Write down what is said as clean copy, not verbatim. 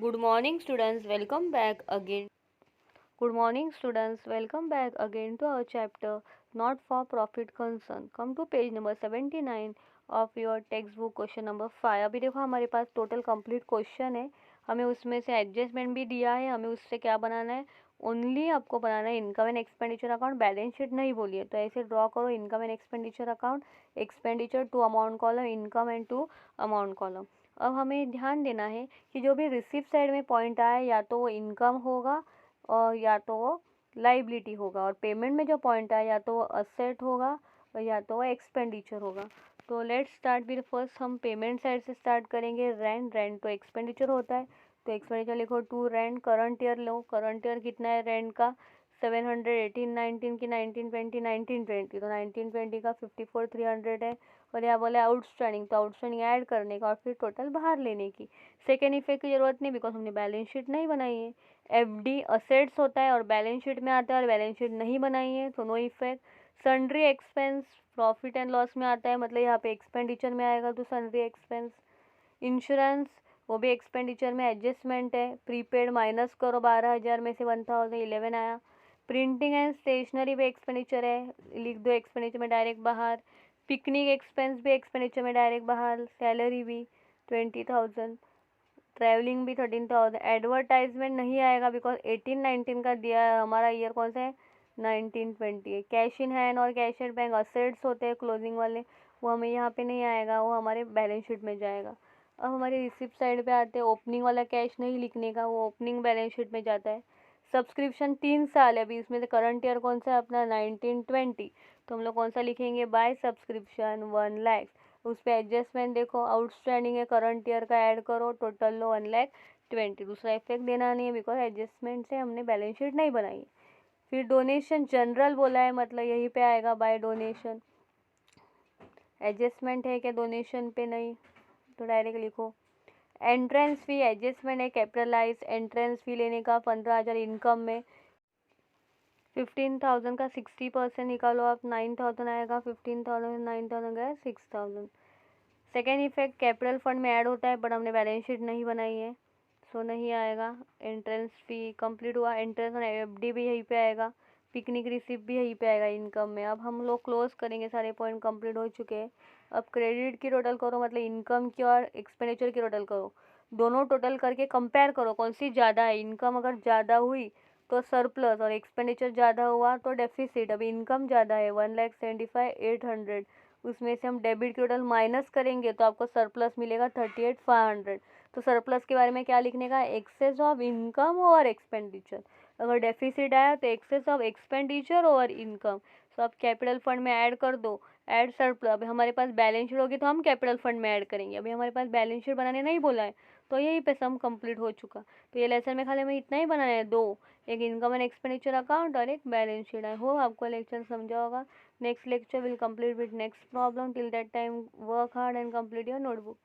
Good morning, students. Welcome back again. Good morning, students. Welcome back again to our chapter Not for Profit Concern. Come to page number 79 of your textbook question number 5. अभी देखो हमारे पास total complete question है. हमें उसमें से adjustment भी दिया है. हमें उससे क्या बनाना है? ओनली आपको बनाना है income and expenditure account. Balance sheet नहीं बोलिए तो ऐसे ड्रॉ करो income and expenditure account, expenditure to amount column, income and to amount column. अब हमें ध्यान देना है कि जो भी रिसिप्ट साइड में पॉइंट आए या तो वो इनकम होगा और या तो वो लाइबिलिटी होगा, और पेमेंट में जो पॉइंट आए या तो वो असेट होगा और या तो वो एक्सपेंडिचर होगा. तो लेट्स स्टार्ट विद फर्स्ट. हम पेमेंट साइड से स्टार्ट करेंगे. रेंट. रेंट तो एक्सपेंडिचर होता है तो एक्सपेंडिचर लिखो टू रेंट. करंट ईयर लो. करंट ईयर कितना है रेंट का? 700. 1819 की 1920 1920 तो 1920 का 54,300 है. और यहाँ बोले आउटस्टैंडिंग तो आउटस्टैंडिंग ऐड करने का और फिर टोटल बाहर लेने की. सेकेंड इफेक्ट की जरूरत नहीं बिकॉज हमने बैलेंस शीट नहीं बनाई है. एफडी असेट्स होता है और बैलेंस शीट में आता है और बैलेंस शीट नहीं बनाई है तो no effect. Sundry expense profit and loss में आता है, मतलब यहाँ पे एक्सपेंडिचर में आएगा तो सन्ड्री एक्सपेंस. इंश्योरेंस वो भी एक्सपेंडिचर में एडजस्टमेंट है. प्रीपेड माइनस करो 12,000 में से 1,011 आया. प्रिंटिंग एंड स्टेशनरी भी एक्सपेंडिचर है, लिख दो एक्सपेंडिचर में डायरेक्ट बाहर. पिकनिक एक्सपेंस भी एक्सपेंडिचर में डायरेक्ट बाहर. सैलरी भी 20,000. ट्रैवलिंग भी 13,000. एडवर्टाइजमेंट नहीं आएगा बिकॉज 18-19 का दिया है. हमारा ईयर कौन सा है? 1920 है. कैश इन हैंड और कैश एट बैंक असेट्स होते हैं क्लोजिंग वाले, वो हमें यहाँ पे नहीं आएगा, वो हमारे बैलेंस शीट में जाएगा. अब हमारे रिसिप्ट साइड पे आते हैं. ओपनिंग वाला कैश नहीं लिखने का, वो ओपनिंग बैलेंस शीट में जाता है. सब्सक्रिप्शन 3 साल है अभी, इसमें से करंट ईयर कौन सा है अपना? 1920. तो हम लोग कौन सा लिखेंगे? By subscription 1 lakh. उस पर एडजस्टमेंट देखो आउटस्टैंडिंग है करंट ईयर का, ऐड करो टोटल लो 1,20,000. दूसरा इफेक्ट देना नहीं है बिकॉज एडजस्टमेंट से हमने बैलेंस शीट नहीं बनाई. फिर डोनेशन जनरल बोला है, मतलब यहीं पे आएगा बाय डोनेशन. एडजस्टमेंट है क्या डोनेशन पे? नहीं तो डायरेक्ट लिखो. एंट्रेंस फी एडजस्टमेंट है कैपिटलाइज एंट्रेंस फी लेने का 15,000 इनकम में. 15,000 का 60% निकालो आप, 9,000 आएगा. 15,000 9,000 गया 6,000. सेकेंड इफेक्ट कैपिटल फंड में ऐड होता है बट हमने बैलेंस शीट नहीं बनाई है सो नहीं आएगा. एंट्रेंस फी कंप्लीट हुआ. एंट्रेंस और एफडी भी यहीं पे आएगा. पिकनिक रिसिप्ट भी यहीं पे आएगा इनकम में. अब हम लोग क्लोज करेंगे, सारे पॉइंट कंप्लीट हो चुके हैं. अब क्रेडिट की टोटल करो, मतलब इनकम की और एक्सपेंडिचर की टोटल करो. दोनों टोटल करके कंपेयर करो कौन सी ज़्यादा है. इनकम अगर ज़्यादा हुई तो सरप्लस और एक्सपेंडिचर ज़्यादा हुआ तो डेफिसिट. अभी इनकम ज़्यादा है 1,75,800, उसमें से हम डेबिट की टोटल माइनस करेंगे तो आपको सरप्लस मिलेगा 38,500. तो सरप्लस के बारे में क्या लिखने का? एक्सेस ऑफ इनकम और एक्सपेंडिचर. अगर डेफिसिट आया तो एक्सेस ऑफ एक्सपेंडिचर और इनकम. तो आप कैपिटल फंड में ऐड कर दो. Add surplus. अभी हमारे पास बैलेंस शीट होगी तो हम कैपिटल फंड में ऐड करेंगे. अभी हमारे पास बैलेंस शीट बनाने नहीं बोला है तो यहीं पे सम कंप्लीट हो चुका. तो ये लेसन में खाली हमें इतना ही बनाना है, दो. एक इनकम एंड एक्सपेंडिचर अकाउंट और एक बैलेंस शीट. आई होप आपको लेक्चर समझा होगा. Next lecture will complete with next problem. Till that time, work hard and complete your notebook.